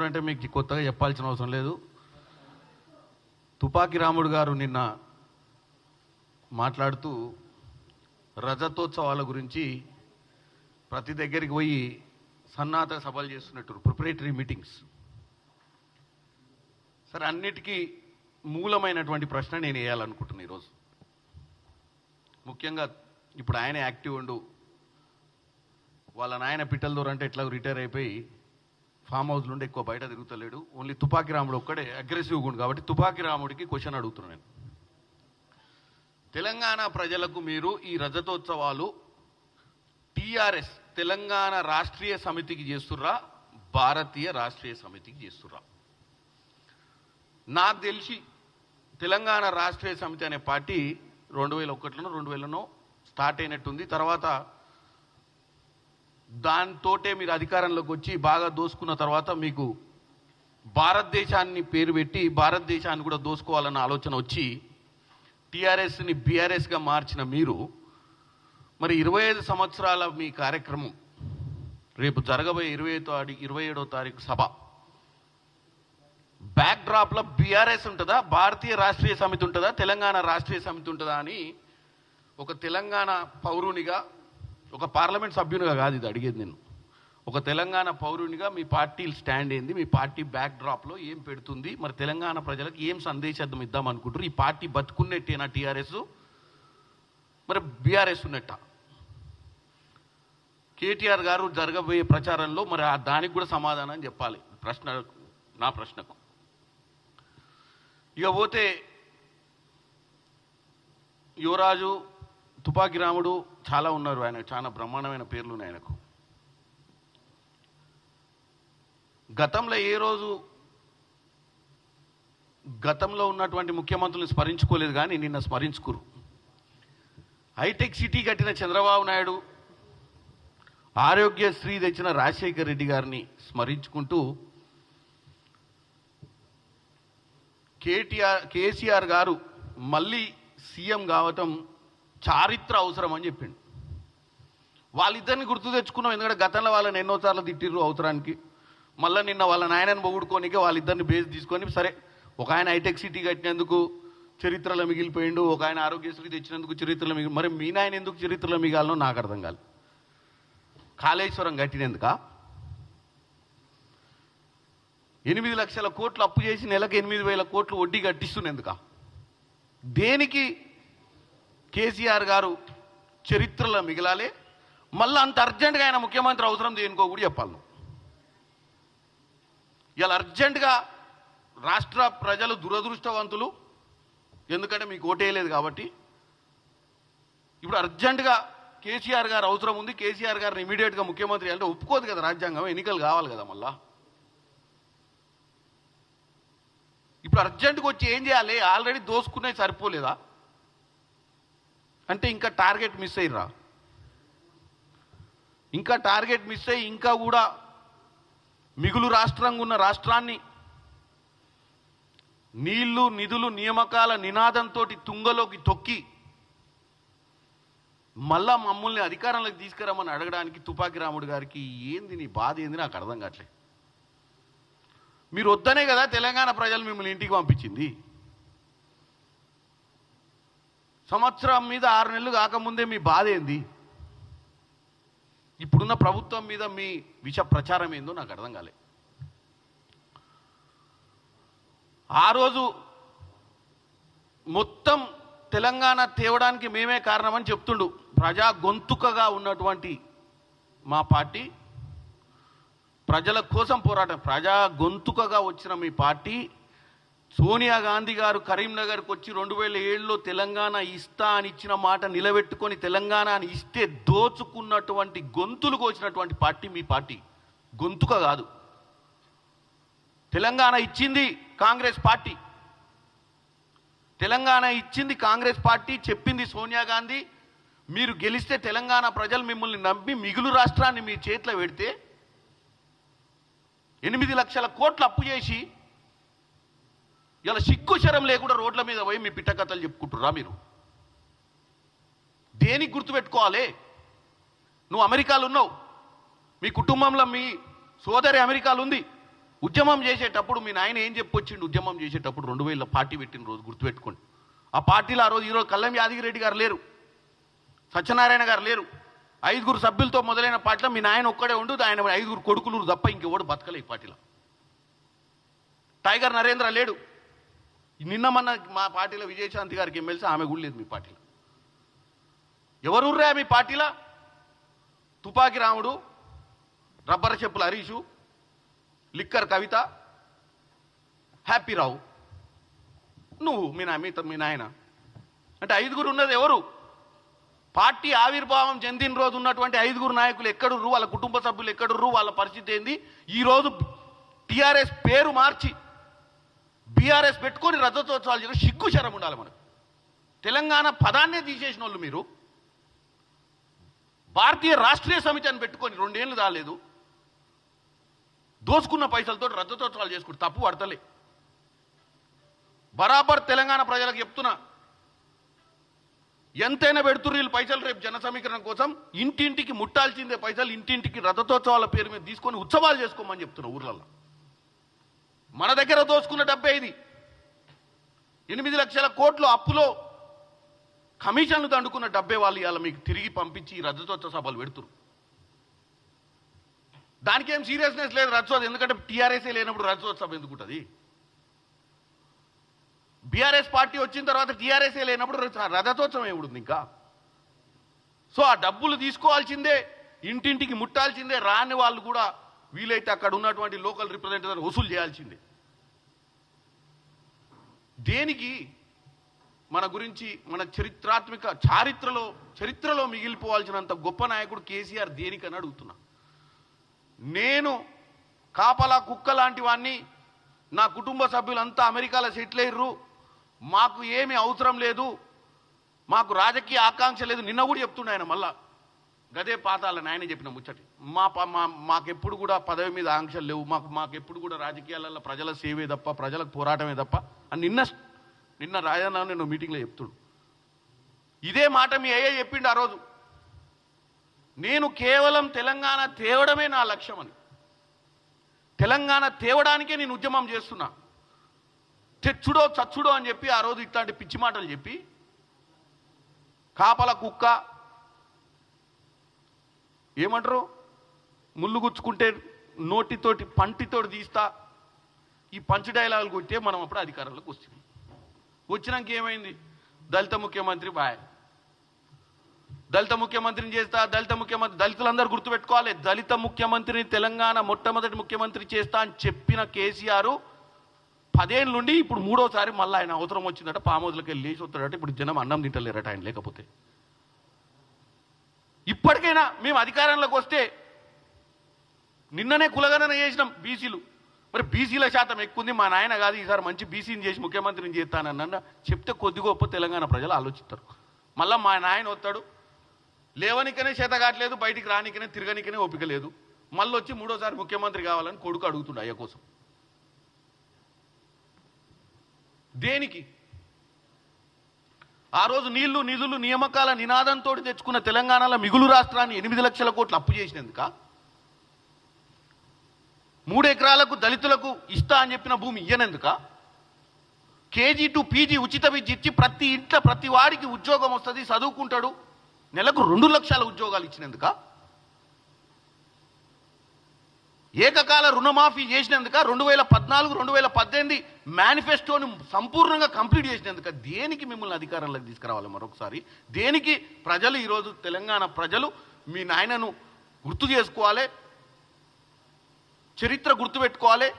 రాముడు అంటే మీకు కొత్తగా చెప్పాల్సిన అవసరం లేదు. తుపాకి రాముడు గారు నిన్న మాట్లాడుతూ రజతోత్సవాల గురించి ప్రతి దగ్గరికి పోయి సన్నాహక సభలు చేస్తున్నట్టు ప్రిపరేటరీ మీటింగ్స్. సరే, అన్నిటికీ మూలమైనటువంటి ప్రశ్న నేను వేయాలనుకుంటున్నాను ఈరోజు. ముఖ్యంగా ఇప్పుడు ఆయన యాక్టివ్ ఉండు, వాళ్ళ నాయన పిట్టల దూరం అంటే ఎట్లా రిటైర్ అయిపోయి ఫామ్ హౌస్ నుండి ఎక్కువ బయట తిరుగుతలేడు. ఓన్లీ తుపాకి రాముడు ఒక్కడే అగ్రెసివ్గా ఉండు. కాబట్టి తుపాకి రాముడికి క్వశ్చన్ అడుగుతున్నాను నేను. తెలంగాణ ప్రజలకు మీరు ఈ రజతోత్సవాలు టీఆర్ఎస్ తెలంగాణ రాష్ట్రీయ సమితికి చేస్తుర్రా, భారతీయ రాష్ట్రీయ సమితికి చేస్తుర్రా? నాకు తెలిసి తెలంగాణ రాష్ట్రీయ సమితి అనే పార్టీ 2001లోనో 2000లోనో స్టార్ట్ అయినట్టుంది. తర్వాత దాంతోటే మీరు అధికారంలోకి వచ్చి బాగా దోసుకున్న తర్వాత మీకు భారతదేశాన్ని పేరు పెట్టి భారతదేశాన్ని కూడా దోసుకోవాలన్న ఆలోచన వచ్చి టీఆర్ఎస్ని బీఆర్ఎస్గా మార్చిన మీరు మరి 25 సంవత్సరాల మీ కార్యక్రమం రేపు జరగబోయే 27వ తారీఖు సభ బ్యాక్ డ్రాప్లో బీఆర్ఎస్ ఉంటుందా, భారతీయ రాష్ట్రీయ సమితి ఉంటుందా, తెలంగాణ రాష్ట్రీయ సమితి ఉంటుందా అని ఒక తెలంగాణ పౌరునిగా, ఒక పార్లమెంట్ సభ్యునిగా కాదు ఇది అడిగేది నేను, ఒక తెలంగాణ పౌరునిగా మీ పార్టీ స్టాండ్ ఏంది, మీ పార్టీ బ్యాక్ డ్రాప్లో ఏం పెడుతుంది, మరి తెలంగాణ ప్రజలకు ఏం సందేశం ఇద్దాం అనుకుంటారు? ఈ పార్టీ బతుకున్నట్టేనా టీఆర్ఎస్, మరి బీఆర్ఎస్ ఉన్నట్ట? కేటీఆర్ గారు జరగబోయే ప్రచారంలో మరి దానికి కూడా సమాధానం చెప్పాలి నా ప్రశ్నకు. ఇక పోతే యువరాజు, తుపాకి రాముడు చాలా ఉన్నారు, ఆయన చాలా బ్రహ్మాండమైన పేర్లు ఉన్నాయి ఆయనకు. గతంలో ఏ రోజు గతంలో ఉన్నటువంటి ముఖ్యమంత్రులను స్మరించుకోలేదు, కానీ నిన్న స్మరించుకురు. హైటెక్ సిటీ కట్టిన చంద్రబాబు నాయుడు, ఆరోగ్యశ్రీ తెచ్చిన రాజశేఖర్ రెడ్డి గారిని స్మరించుకుంటూ కేసీఆర్ గారు మళ్ళీ సీఎం కావటం చారిత్ర అవసరం అని చెప్పిండు. వాళ్ళిద్దరిని గుర్తు తెచ్చుకున్నాం, ఎందుకంటే గతంలో వాళ్ళని ఎన్నోసార్లు తిట్టిర్రు అవసరానికి. మళ్ళీ నిన్న వాళ్ళ నాయనని పొగుడుకోనికే వాళ్ళిద్దరిని బేస్ తీసుకొని, సరే ఒక ఆయన హైటెక్ సిటీ కట్టినందుకు చరిత్రలో మిగిలిపోయిండు, ఒక ఆయన ఆరోగ్యశ్రీ తెచ్చినందుకు చరిత్రలో మిగిలి, మరి మీ నాయన ఎందుకు చరిత్రలో మిగాలనో నాకు అర్థం కాదు. కాళేశ్వరం కట్టినందుక 8 లక్షల కోట్లు అప్పు చేసి నెలకు 8,000 కోట్లు వడ్డీ కట్టిస్తున్నందుక? దేనికి కేసీఆర్ గారు చరిత్రలో మిగిలాలి? మళ్ళీ అంత అర్జెంటుగా ఆయన ముఖ్యమంత్రి అవసరం దేనికో కూడా చెప్పాలి. ఇలా అర్జెంటుగా రాష్ట్ర ప్రజలు దురదృష్టవంతులు, ఎందుకంటే మీకు ఓటేయలేదు కాబట్టి. ఇప్పుడు అర్జెంటుగా కేసీఆర్ గారు అవసరం ఉంది, కేసీఆర్ గారిని ఇమీడియట్గా ముఖ్యమంత్రి అంటే ఒప్పుకోదు కదా రాజ్యాంగం, ఎన్నికలు కావాలి కదా. మళ్ళా ఇప్పుడు అర్జెంటుగా వచ్చి ఏం చేయాలి? ఆల్రెడీ దోసుకునేది సరిపోలేదా? అంటే ఇంకా టార్గెట్ మిస్ అయ్యిరా, ఇంకా టార్గెట్ మిస్ అయ్యి ఇంకా కూడా మిగులు రాష్ట్రంగా ఉన్న రాష్ట్రాన్ని నీళ్లు, నిధులు, నియామకాల నినాదంతో తుంగలోకి తొక్కి మళ్ళా మమ్మల్ని అధికారంలోకి తీసుకురమ్మని అడగడానికి తుపాకి రాముడు గారికి ఏంది, నీ బాధ ఏంది నాకు అర్థం కావట్లేదు. మీరు వద్దనే కదా తెలంగాణ ప్రజలు మిమ్మల్ని ఇంటికి పంపించింది. సంవత్సరం మీద 6 నెలలు కాకముందే మీ బాధ ఏంది? ఇప్పుడున్న ప్రభుత్వం మీద మీ విష ప్రచారం ఏందో నాకు అర్థం కాలే. ఆ రోజు మొత్తం తెలంగాణ తేవడానికి మేమే కారణమని చెప్తుండు. ప్రజా గొంతుకగా ఉన్నటువంటి మా పార్టీ, ప్రజల కోసం పోరాటం, ప్రజా గొంతుకగా వచ్చిన మీ పార్టీ, సోనియా గాంధీ గారు కరీంనగర్కి వచ్చి 2007లో తెలంగాణ ఇస్తా అని ఇచ్చిన మాట నిలబెట్టుకొని తెలంగాణని ఇస్తే దోచుకున్నటువంటి గొంతులు కోసినటువంటి పార్టీ మీ పార్టీ. గొంతుక కాదు, తెలంగాణ ఇచ్చింది కాంగ్రెస్ పార్టీ, తెలంగాణ ఇచ్చింది కాంగ్రెస్ పార్టీ. చెప్పింది సోనియా గాంధీ, మీరు గెలిస్తే తెలంగాణ ప్రజలు మిమ్మల్ని నమ్మి మిగులు రాష్ట్రాన్ని మీ చేతిలో పెడితే 8 లక్షల కోట్లు అప్పు చేసి ఇలా సిగ్గుశరం లేకుండా రోడ్ల మీద పోయి మీ పిట్టకథలు చెప్పుకుంటుర్రా మీరు? దేనికి గుర్తుపెట్టుకోవాలి? నువ్వు అమెరికాలో ఉన్నావు, మీ కుటుంబంలో మీ సోదరి అమెరికాలో ఉంది, ఉద్యమం చేసేటప్పుడు మీ నాయన ఏం చెప్పొచ్చిండు? ఉద్యమం చేసేటప్పుడు 2000 పార్టీ పెట్టిన రోజు గుర్తుపెట్టుకోండి. ఆ పార్టీలో ఆ రోజు ఈరోజు కల్లం యాదగిరెడ్డి గారు లేరు, సత్యనారాయణ గారు లేరు. 5 సభ్యులతో మొదలైన పార్టీలో మీ నాయన ఒక్కడే ఉండు, ఆయన 5 కొడుకులు తప్ప ఇంకెవడు బతకలే ఈ పార్టీలో. టైగర్ నరేంద్ర లేడు. నిన్న మొన్న మా పార్టీలో విజయశాంతి గారికి ఎమ్మెల్సీ, ఆమె కూడా లేదు మీ పార్టీలో. ఎవరుర్రా మీ పార్టీలో? తుపాకి రాముడు, రబ్బర్ చెప్పుల హరీషు, లిక్కర్ కవిత, హ్యాపీ రావు, నువ్వు మీ నాయన అంటే 5 ఉన్నది ఎవరు? పార్టీ ఆవిర్భావం చెందిన రోజు ఉన్నటువంటి 5 నాయకులు ఎక్కడుర్రు? వాళ్ళ కుటుంబ సభ్యులు ఎక్కడుర్రు? వాళ్ళ పరిస్థితి ఏంది? ఈరోజు టీఆర్ఎస్ పేరు మార్చి బీఆర్ఎస్ పెట్టుకొని రజతోత్సవాలు చేయడం సిగ్గు శరం ఉండాలి మనకు. తెలంగాణ పదాన్నే తీసేసిన వాళ్ళు మీరు. భారతీయ రాష్ట్రీయ సమితి అని పెట్టుకొని 2 ఏళ్ళు రాలేదు, దోసుకున్న పైసలతో రజతోత్సవాలు చేసుకుంటూ తప్పు పడతలే. బరాబర్ తెలంగాణ ప్రజలకు చెప్తున్నా, ఎంతైనా పెడుతుర్రు వీళ్ళు పైసలు. రేపు జన సమీకరణ కోసం ఇంటింటికి ముట్టాల్సిందే పైసలు. ఇంటింటికి రథతోత్సవాల పేరు మీద తీసుకొని ఉత్సవాలు చేసుకోమని చెప్తున్నా ఊర్లలో. మన దగ్గర దోసుకున్న డబ్బే ఇది. 8 లక్షల కోట్లు అప్పులో కమిషన్లు దండుకున్న డబ్బే వాళ్ళు ఇవాళ మీకు తిరిగి పంపించి రథతోత్సవ సభలు పెడుతురు. దానికి ఏం సీరియస్నెస్ లేదు రథోత్సవం, ఎందుకంటే టీఆర్ఎస్ఏ లేనప్పుడు రథోత్సవం ఎందుకు ఉంటుంది? బీఆర్ఎస్ పార్టీ వచ్చిన తర్వాత టీఆర్ఎస్ఏ లేనప్పుడు రథోత్సవం ఏముంది ఇంకా? సో ఆ డబ్బులు తీసుకోవాల్సిందే, ఇంటింటికి ముట్టాల్సిందే. రాని వాళ్ళు కూడా వీలైతే అక్కడ ఉన్నటువంటి లోకల్ రిప్రజెంటేటివ్ వసూలు చేయాల్సిందే. దేనికి? మన గురించి మన చరిత్రలో మిగిలిపోవాల్సినంత గొప్ప నాయకుడు కేసీఆర్ దేనికని అడుగుతున్నా. నేను కాపలా కుక్క లాంటి వాడిని, నా కుటుంబ సభ్యులంతా అమెరికాలో సెటిల్ అయ్యారు, మాకు ఏమీ అవసరం లేదు, మాకు రాజకీయ ఆకాంక్ష లేదు. నిన్న కూడా చెప్తుండే ఆయన మళ్ళా గదే పాతాలని ఆయన చెప్పిన ముచ్చటి. మాకెప్పుడు కూడా పదవి మీద ఆంక్షలు లేవు, మాకెప్పుడు కూడా రాజకీయాలలో ప్రజల సేవే తప్ప, ప్రజలకు పోరాటమే తప్ప అని నిన్న రాజన్న నేను మీటింగ్లో చెప్తుడు. ఇదే మాట మీ అయ్యే చెప్పిండు ఆ రోజు. నేను కేవలం తెలంగాణ తేవడమే నా లక్ష్యం అని, తెలంగాణ తేవడానికే నేను ఉద్యమం చేస్తున్నా, తెచ్చుడో చచ్చుడో అని చెప్పి ఆ రోజు ఇట్లాంటి పిచ్చి మాటలు చెప్పి కాపల కుక్క ఏమంటారు, ముళ్ళు గుచ్చుకుంటే నోటితోటి పంటితోటి తీస్తా, ఈ పంచ్ డైలాగులు కొట్టే మనం అప్పుడు అధికారంలోకి వస్తుంది. వచ్చినాక ఏమైంది? దళిత ముఖ్యమంత్రి బాయ్, దళిత ముఖ్యమంత్రిని చేస్తా, దళిత ముఖ్యమంత్రి. దళితులందరూ గుర్తుపెట్టుకోవాలి, దళిత ముఖ్యమంత్రిని తెలంగాణ మొట్టమొదటి ముఖ్యమంత్రి చేస్తా అని చెప్పిన కేసీఆర్ 10 ఏళ్ళ నుండి ఇప్పుడు 3వసారి మళ్ళీ ఆయన అవసరం వచ్చిందట, పామోదులకి వెళ్ళి లేచి వస్తాడట. ఇప్పుడు జనం అన్నం తింటలేరట ఆయన లేకపోతే. ఇప్పటికైనా మేము అధికారంలోకి వస్తే, నిన్ననే కులగణన చేసినాం బీసీలు, మరి బీసీల శాతం ఎక్కువ ఉంది, మా నాయన కాదు ఈసారి మంచి బీసీని చేసి ముఖ్యమంత్రిని చేస్తానన్న చెప్తే కొద్ది గొప్ప తెలంగాణ ప్రజలు ఆలోచిస్తారు. మళ్ళీ మా నాయన వస్తాడు, లేవనికనే చేత కావట్లేదు, బయటికి రానికనే తిరగనికనే ఓపిక లేదు, మళ్ళీ వచ్చి 3వసారి ముఖ్యమంత్రి కావాలని కొడుకు అడుగుతుండే అయ్య కోసం. దేనికి? ఆ రోజు నీళ్లు నిధులు నియామకాల నినాదంతో తెచ్చుకున్న తెలంగాణలో మిగులు రాష్ట్రాన్ని 8 లక్షల కోట్లు అప్పు చేసినందుక? 3 ఎకరాలకు దళితులకు ఇస్తా అని చెప్పిన భూమి ఇయ్యనందుక? కేజీ టు పీజీ ఉచిత విద్య ఇచ్చి ప్రతి ఇంట్లో ప్రతి వాడికి ఉద్యోగం వస్తుంది, చదువుకుంటాడు, నెలకు 2 లక్షల ఉద్యోగాలు ఇచ్చినందుక? ఏకకాల రుణమాఫీ చేసినందుక? 2014 2018 మేనిఫెస్టోని సంపూర్ణంగా కంప్లీట్ చేసినందుక? దేనికి మిమ్మల్ని అధికారంలోకి తీసుకురావాలి మరొకసారి? దేనికి? ప్రజలు ఈరోజు తెలంగాణ ప్రజలు మీ నాయనను గుర్తు చేసుకోవాలి, చరిత్ర గుర్తుపెట్టుకోవాలి.